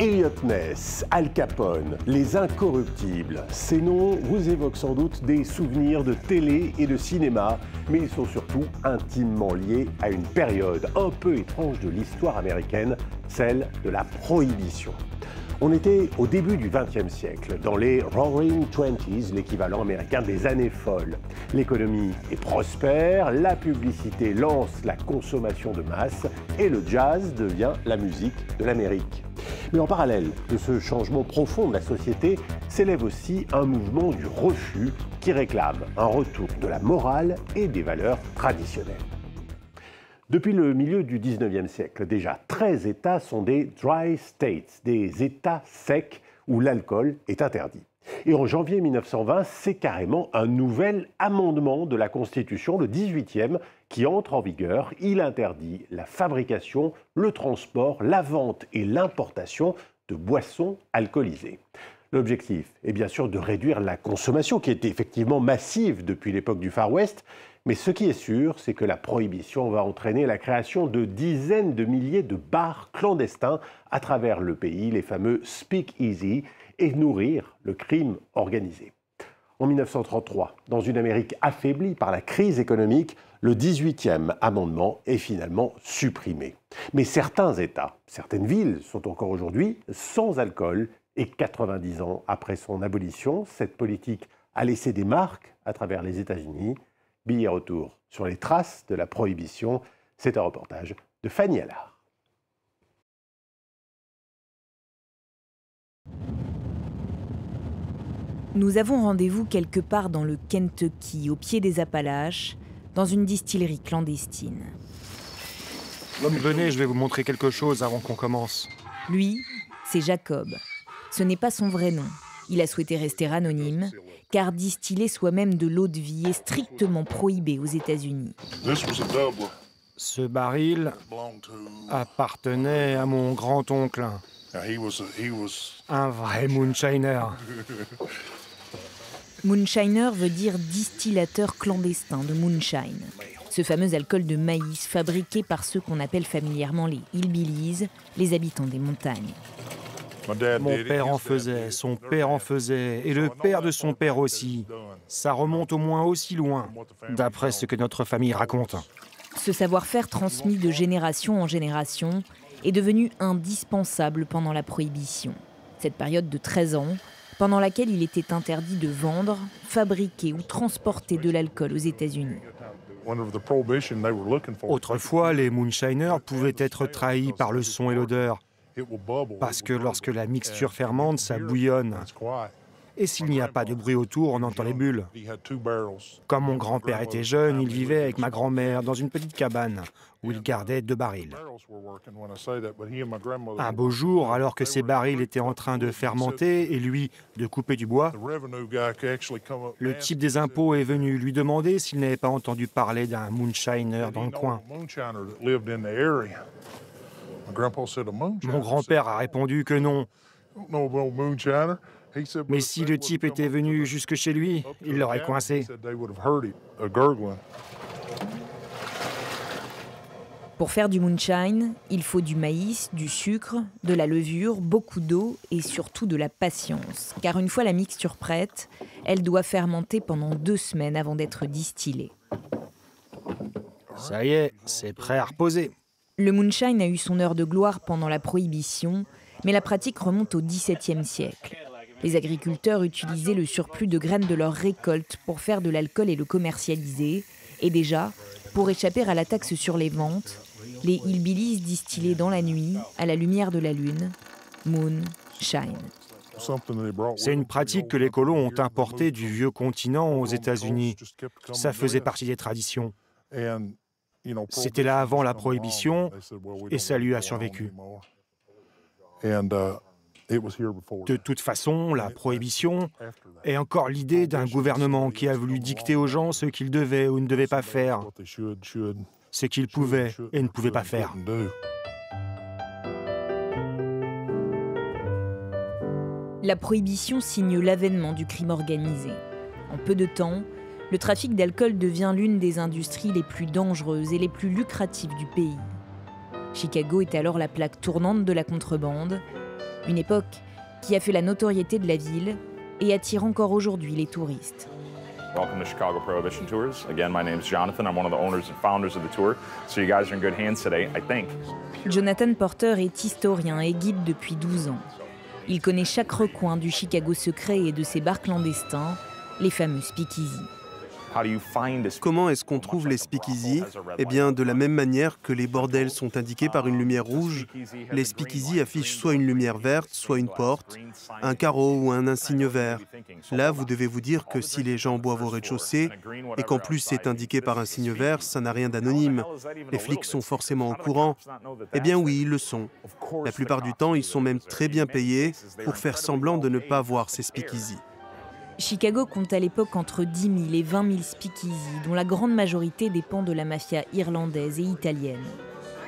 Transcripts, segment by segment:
Elliot Ness, Al Capone, les incorruptibles. Ces noms vous évoquent sans doute des souvenirs de télé et de cinéma, mais ils sont surtout intimement liés à une période un peu étrange de l'histoire américaine, celle de la Prohibition. On était au début du XXe siècle, dans les Roaring Twenties, l'équivalent américain des années folles. L'économie est prospère, la publicité lance la consommation de masse et le jazz devient la musique de l'Amérique. Mais en parallèle de ce changement profond de la société, s'élève aussi un mouvement du refus qui réclame un retour de la morale et des valeurs traditionnelles. Depuis le milieu du 19e siècle, déjà 13 États sont des dry states, des États secs où l'alcool est interdit. Et en janvier 1920, c'est carrément un nouvel amendement de la Constitution, le 18e, qui entre en vigueur. Il interdit la fabrication, le transport, la vente et l'importation de boissons alcoolisées. L'objectif est bien sûr de réduire la consommation, qui est effectivement massive depuis l'époque du Far West. Mais ce qui est sûr, c'est que la prohibition va entraîner la création de dizaines de milliers de bars clandestins à travers le pays, les fameux speak-easy, et nourrir le crime organisé. En 1933, dans une Amérique affaiblie par la crise économique, le 18e amendement est finalement supprimé. Mais certains États, certaines villes sont encore aujourd'hui sans alcool, et 90 ans après son abolition, cette politique a laissé des marques à travers les États-Unis. Billet retour sur les traces de la Prohibition, c'est un reportage de Fanny Allard. Nous avons rendez-vous quelque part dans le Kentucky, au pied des Appalaches, dans une distillerie clandestine. Venez, je vais vous montrer quelque chose avant qu'on commence. Lui, c'est Jacob. Ce n'est pas son vrai nom. Il a souhaité rester anonyme, car distiller soi-même de l'eau de vie est strictement prohibé aux États-Unis. Ce baril appartenait à mon grand-oncle. Un vrai moonshiner. Moonshiner veut dire distillateur clandestin de moonshine. Ce fameux alcool de maïs fabriqué par ceux qu'on appelle familièrement les hillbillies, les habitants des montagnes. Mon père en faisait, son père en faisait, et le père de son père aussi. Ça remonte au moins aussi loin, d'après ce que notre famille raconte. Ce savoir-faire transmis de génération en génération est devenu indispensable pendant la Prohibition. Cette période de 13 ans, pendant laquelle il était interdit de vendre, fabriquer ou transporter de l'alcool aux États-Unis. Autrefois, les moonshiners pouvaient être trahis par le son et l'odeur. Parce que lorsque la mixture fermente, ça bouillonne. Et s'il n'y a pas de bruit autour, on entend les bulles. Quand mon grand-père était jeune, il vivait avec ma grand-mère dans une petite cabane où il gardait 2 barils. Un beau jour, alors que ces barils étaient en train de fermenter et lui de couper du bois, le type des impôts est venu lui demander s'il n'avait pas entendu parler d'un moonshiner dans le coin. Mon grand-père a répondu que non. Mais si le type était venu jusque chez lui, il l'aurait coincé. Pour faire du moonshine, il faut du maïs, du sucre, de la levure, beaucoup d'eau et surtout de la patience. Car une fois la mixture prête, elle doit fermenter pendant 2 semaines avant d'être distillée. Ça y est, c'est prêt à reposer. Le moonshine a eu son heure de gloire pendant la Prohibition, mais la pratique remonte au XVIIe siècle. Les agriculteurs utilisaient le surplus de graines de leur récolte pour faire de l'alcool et le commercialiser. Et déjà, pour échapper à la taxe sur les ventes, les hillbillies distillaient dans la nuit, à la lumière de la lune, moonshine. C'est une pratique que les colons ont importée du vieux continent aux États-Unis. Ça faisait partie des traditions. C'était là avant la Prohibition et ça lui a survécu. De toute façon, la Prohibition est encore l'idée d'un gouvernement qui a voulu dicter aux gens ce qu'ils devaient ou ne devaient pas faire, ce qu'ils pouvaient et ne pouvaient pas faire. La Prohibition signe l'avènement du crime organisé. En peu de temps, le trafic d'alcool devient l'une des industries les plus dangereuses et les plus lucratives du pays. Chicago est alors la plaque tournante de la contrebande Une époque qui a fait la notoriété de la ville et attire encore aujourd'hui les touristes. Welcome to Chicago Prohibition Tours. Again, my name is Jonathan. I'm one of the owners and founders of the tour. So you guys are in good hands today, I think. Jonathan Porter est historien et guide depuis 12 ans. Il connaît chaque recoin du Chicago secret et de ses bars clandestins, les fameux speakeasy. Comment est-ce qu'on trouve les speakeasy? Eh bien, de la même manière que les bordels sont indiqués par une lumière rouge, les speakeasy affichent soit une lumière verte, soit une porte, un carreau ou un insigne vert. Là, vous devez vous dire que si les gens boivent au rez-de-chaussée et qu'en plus c'est indiqué par un signe vert, ça n'a rien d'anonyme. Les flics sont forcément au courant. Eh bien oui, ils le sont. La plupart du temps, ils sont même très bien payés pour faire semblant de ne pas voir ces speakeasy. Chicago compte à l'époque entre 10 000 et 20 000 speakeasy, dont la grande majorité dépend de la mafia irlandaise et italienne.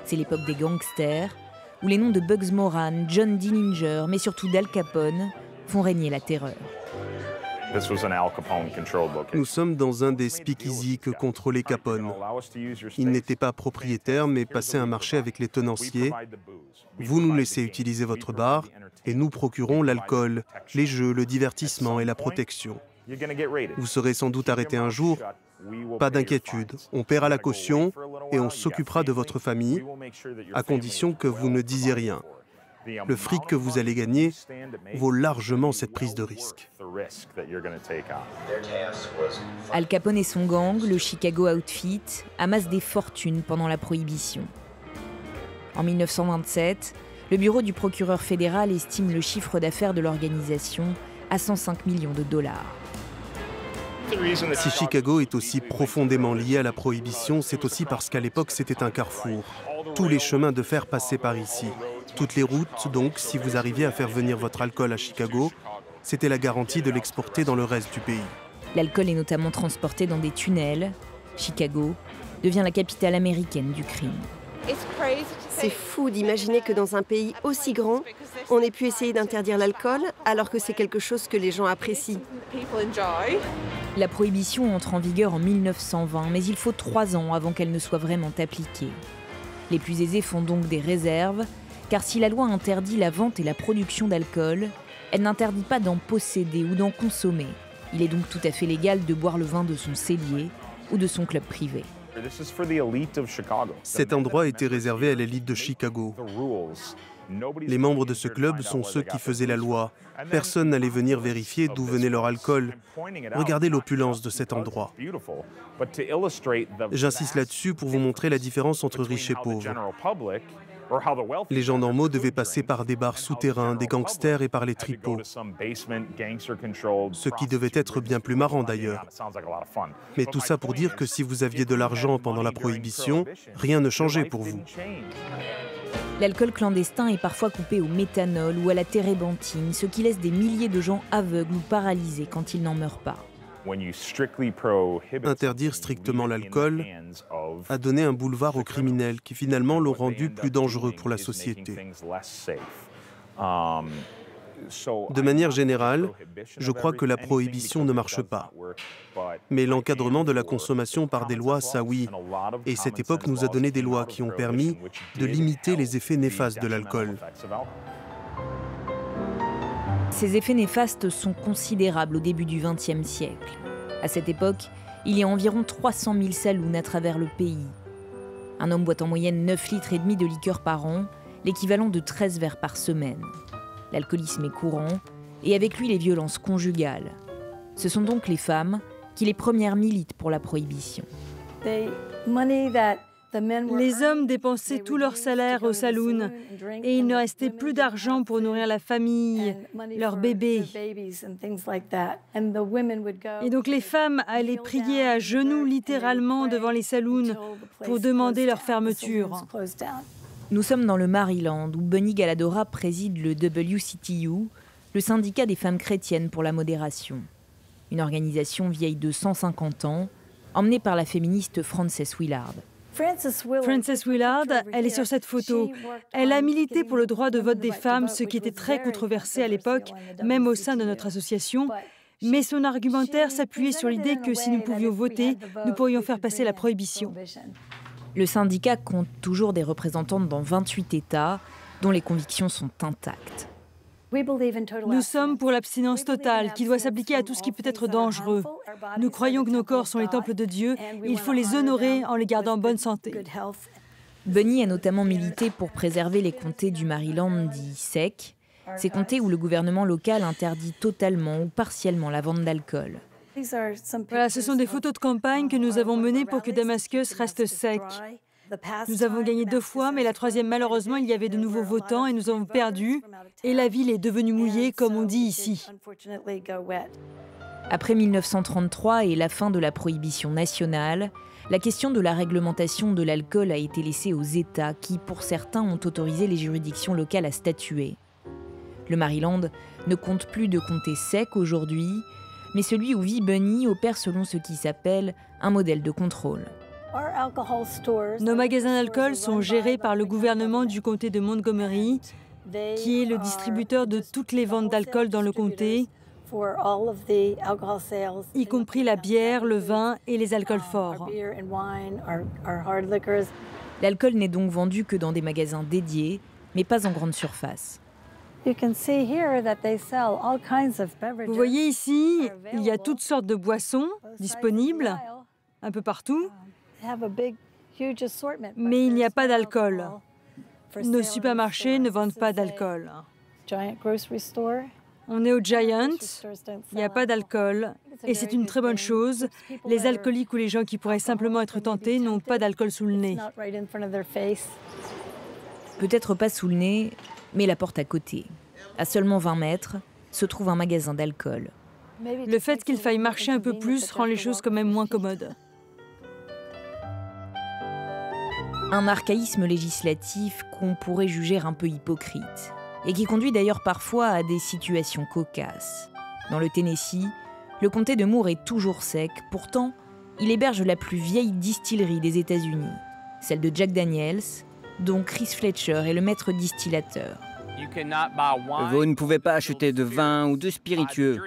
C'est l'époque des gangsters, où les noms de Bugs Moran, John Dillinger, mais surtout d'Al Capone, font régner la terreur. Nous sommes dans un des speakeasy que contrôlait Capone. Il n'était pas propriétaire, mais passait un marché avec les tenanciers. Vous nous laissez utiliser votre bar et nous procurons l'alcool, les jeux, le divertissement et la protection. Vous serez sans doute arrêté un jour. Pas d'inquiétude, on paiera la caution et on s'occupera de votre famille, à condition que vous ne disiez rien. Le fric que vous allez gagner vaut largement cette prise de risque. Al Capone et son gang, le Chicago Outfit, amassent des fortunes pendant la Prohibition. En 1927, le bureau du procureur fédéral estime le chiffre d'affaires de l'organisation à 105 millions de dollars. Si Chicago est aussi profondément lié à la Prohibition, c'est aussi parce qu'à l'époque, c'était un carrefour. Tous les chemins de fer passaient par ici. Toutes les routes, donc, si vous arriviez à faire venir votre alcool à Chicago, c'était la garantie de l'exporter dans le reste du pays. L'alcool est notamment transporté dans des tunnels. Chicago devient la capitale américaine du crime. C'est fou d'imaginer que dans un pays aussi grand, on ait pu essayer d'interdire l'alcool alors que c'est quelque chose que les gens apprécient. La prohibition entre en vigueur en 1920, mais il faut 3 ans avant qu'elle ne soit vraiment appliquée. Les plus aisés font donc des réserves, car si la loi interdit la vente et la production d'alcool, elle n'interdit pas d'en posséder ou d'en consommer. Il est donc tout à fait légal de boire le vin de son cellier ou de son club privé. Cet endroit était réservé à l'élite de Chicago. Les membres de ce club sont ceux qui faisaient la loi. Personne n'allait venir vérifier d'où venait leur alcool. Regardez l'opulence de cet endroit. J'insiste là-dessus pour vous montrer la différence entre riches et pauvres. Les gens normaux devaient passer par des bars souterrains, des gangsters et par les tripots. Ce qui devait être bien plus marrant d'ailleurs. Mais tout ça pour dire que si vous aviez de l'argent pendant la Prohibition, rien ne changeait pour vous. L'alcool clandestin est parfois coupé au méthanol ou à la térébenthine, ce qui laisse des milliers de gens aveugles ou paralysés quand ils n'en meurent pas. Interdire strictement l'alcool a donné un boulevard aux criminels qui finalement l'ont rendu plus dangereux pour la société. De manière générale, je crois que la prohibition ne marche pas. Mais l'encadrement de la consommation par des lois, ça oui. Et cette époque nous a donné des lois qui ont permis de limiter les effets néfastes de l'alcool. Ces effets néfastes sont considérables au début du XXe siècle. À cette époque, il y a environ 300 000 saloons à travers le pays. Un homme boit en moyenne 9,5 litres de liqueur par an, l'équivalent de 13 verres par semaine. L'alcoolisme est courant, et avec lui les violences conjugales. Ce sont donc les femmes qui les premières militent pour la prohibition. Les hommes dépensaient tout leur salaire au saloon et il ne restait plus d'argent pour nourrir la famille, leurs bébés. Et donc les femmes allaient prier à genoux littéralement devant les saloons pour demander leur fermeture. Nous sommes dans le Maryland où Bunny Galadora préside le WCTU, le syndicat des femmes chrétiennes pour la modération. Une organisation vieille de 150 ans, emmenée par la féministe Frances Willard. Frances Willard, elle est sur cette photo. Elle a milité pour le droit de vote des femmes, ce qui était très controversé à l'époque, même au sein de notre association. Mais son argumentaire s'appuyait sur l'idée que si nous pouvions voter, nous pourrions faire passer la prohibition. Le syndicat compte toujours des représentantes dans 28 États, dont les convictions sont intactes. Nous sommes pour l'abstinence totale, qui doit s'appliquer à tout ce qui peut être dangereux. Nous croyons que nos corps sont les temples de Dieu, et il faut les honorer en les gardant en bonne santé. Bunny a notamment milité pour préserver les comtés du Maryland dits secs, ces comtés où le gouvernement local interdit totalement ou partiellement la vente d'alcool. Voilà, ce sont des photos de campagne que nous avons menées pour que Damascus reste sec. Nous avons gagné 2 fois, mais la 3e, malheureusement, il y avait de nouveaux votants et nous avons perdu. Et la ville est devenue mouillée, comme on dit ici. Après 1933 et la fin de la prohibition nationale, la question de la réglementation de l'alcool a été laissée aux États qui, pour certains, ont autorisé les juridictions locales à statuer. Le Maryland ne compte plus de comté sec aujourd'hui, mais celui où vit Bunny opère selon ce qui s'appelle un modèle de contrôle. Nos magasins d'alcool sont gérés par le gouvernement du comté de Montgomery, qui est le distributeur de toutes les ventes d'alcool dans le comté, y compris la bière, le vin et les alcools forts. L'alcool n'est donc vendu que dans des magasins dédiés, mais pas en grande surface. Vous voyez ici, il y a toutes sortes de boissons disponibles, un peu partout, mais il n'y a pas d'alcool. Nos supermarchés ne vendent pas d'alcool. On est au Giant, il n'y a pas d'alcool, et c'est une très bonne chose. Les alcooliques ou les gens qui pourraient simplement être tentés n'ont pas d'alcool sous le nez. Peut-être pas sous le nez, mais la porte à côté. À seulement 20 mètres, se trouve un magasin d'alcool. Le fait qu'il faille marcher un peu plus rend les choses quand même moins commodes. Un archaïsme législatif qu'on pourrait juger un peu hypocrite, et qui conduit d'ailleurs parfois à des situations cocasses. Dans le Tennessee, le comté de Moore est toujours sec, pourtant, il héberge la plus vieille distillerie des États-Unis, celle de Jack Daniels, dont Chris Fletcher est le maître distillateur. Vous ne pouvez pas acheter de vin ou de spiritueux,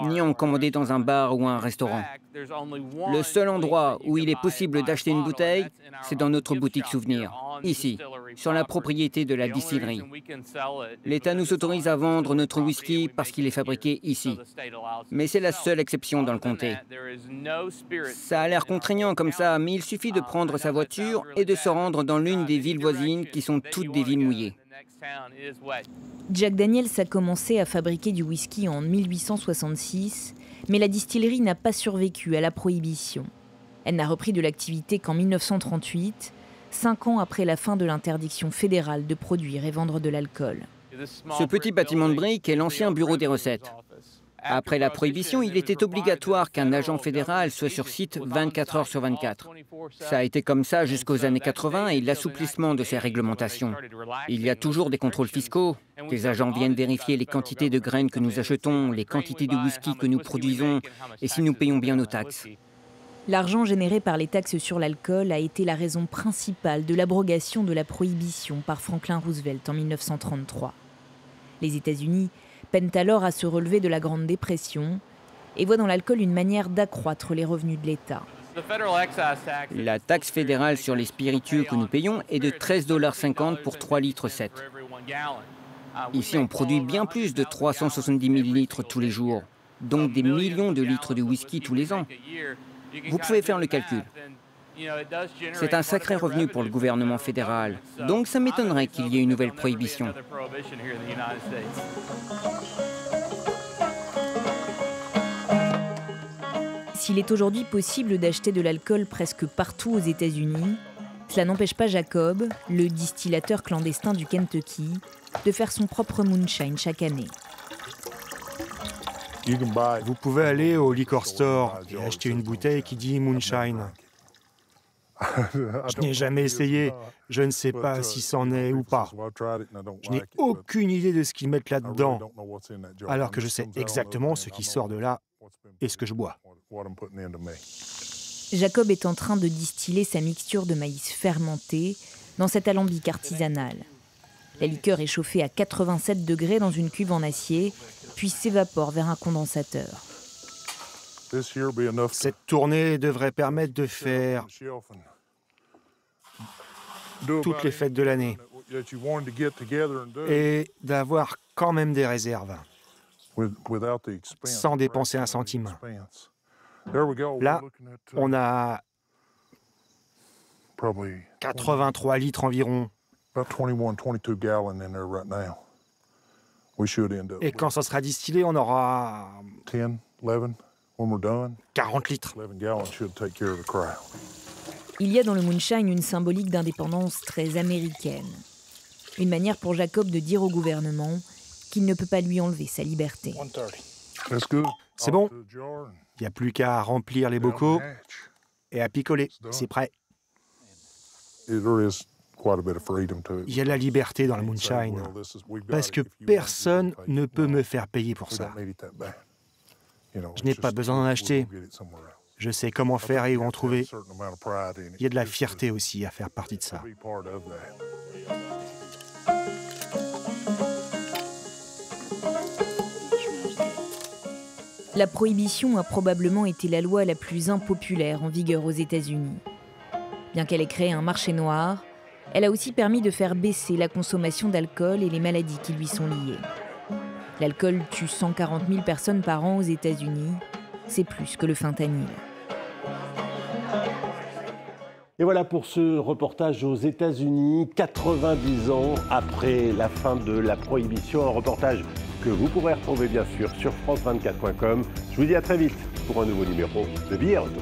ni en commander dans un bar ou un restaurant. Le seul endroit où il est possible d'acheter une bouteille, c'est dans notre boutique souvenir, ici, sur la propriété de la distillerie. L'État nous autorise à vendre notre whisky parce qu'il est fabriqué ici. Mais c'est la seule exception dans le comté. Ça a l'air contraignant comme ça, mais il suffit de prendre sa voiture et de se rendre dans l'une des villes voisines qui sont toutes des villes mouillées. Jack Daniels a commencé à fabriquer du whisky en 1866, mais la distillerie n'a pas survécu à la prohibition. Elle n'a repris de l'activité qu'en 1938, 5 ans après la fin de l'interdiction fédérale de produire et vendre de l'alcool. Ce petit bâtiment de briques est l'ancien bureau des recettes. Après la prohibition, il était obligatoire qu'un agent fédéral soit sur site 24 heures sur 24. Ça a été comme ça jusqu'aux années 80 et l'assouplissement de ces réglementations. Il y a toujours des contrôles fiscaux. Des agents viennent vérifier les quantités de graines que nous achetons, les quantités de whisky que nous produisons et si nous payons bien nos taxes. L'argent généré par les taxes sur l'alcool a été la raison principale de l'abrogation de la prohibition par Franklin Roosevelt en 1933. Les États-Unis peinent alors à se relever de la Grande Dépression et voient dans l'alcool une manière d'accroître les revenus de l'État. La taxe fédérale sur les spiritueux que nous payons est de 13,50 $ pour 3,7 litres. Ici, on produit bien plus de 370 000 litres tous les jours, donc des millions de litres de whisky tous les ans. Vous pouvez faire le calcul. C'est un sacré revenu pour le gouvernement fédéral, donc ça m'étonnerait qu'il y ait une nouvelle prohibition. S'il est aujourd'hui possible d'acheter de l'alcool presque partout aux États-Unis, cela n'empêche pas Jacob, le distillateur clandestin du Kentucky, de faire son propre moonshine chaque année. Vous pouvez aller au liquor store et acheter une bouteille qui dit moonshine. Je n'ai jamais essayé, je ne sais pas si c'en est ou pas. Je n'ai aucune idée de ce qu'ils mettent là-dedans, alors que je sais exactement ce qui sort de là et ce que je bois. Jacob est en train de distiller sa mixture de maïs fermenté dans cet alambic artisanal. La liqueur est chauffée à 87 degrés dans une cuve en acier, puis s'évapore vers un condensateur. Cette tournée devrait permettre de faire toutes les fêtes de l'année et d'avoir quand même des réserves, sans dépenser un centime. Là, on a 83 litres environ. Et quand ça sera distillé, on aura 40 litres. Il y a dans le moonshine une symbolique d'indépendance très américaine. Une manière pour Jacob de dire au gouvernement qu'il ne peut pas lui enlever sa liberté. C'est bon. Il n'y a plus qu'à remplir les bocaux et à picoler. C'est prêt. Il y a de la liberté dans le moonshine, parce que personne ne peut me faire payer pour ça. Je n'ai pas besoin d'en acheter. Je sais comment faire et où en trouver. Il y a de la fierté aussi à faire partie de ça. La prohibition a probablement été la loi la plus impopulaire en vigueur aux États-Unis. Bien qu'elle ait créé un marché noir, elle a aussi permis de faire baisser la consommation d'alcool et les maladies qui lui sont liées. L'alcool tue 140 000 personnes par an aux États-Unis. C'est plus que le fentanyl. Et voilà pour ce reportage aux États-Unis, 90 ans après la fin de la prohibition. Un reportage que vous pourrez retrouver bien sûr sur France24.com. Je vous dis à très vite pour un nouveau numéro de Billet Auto.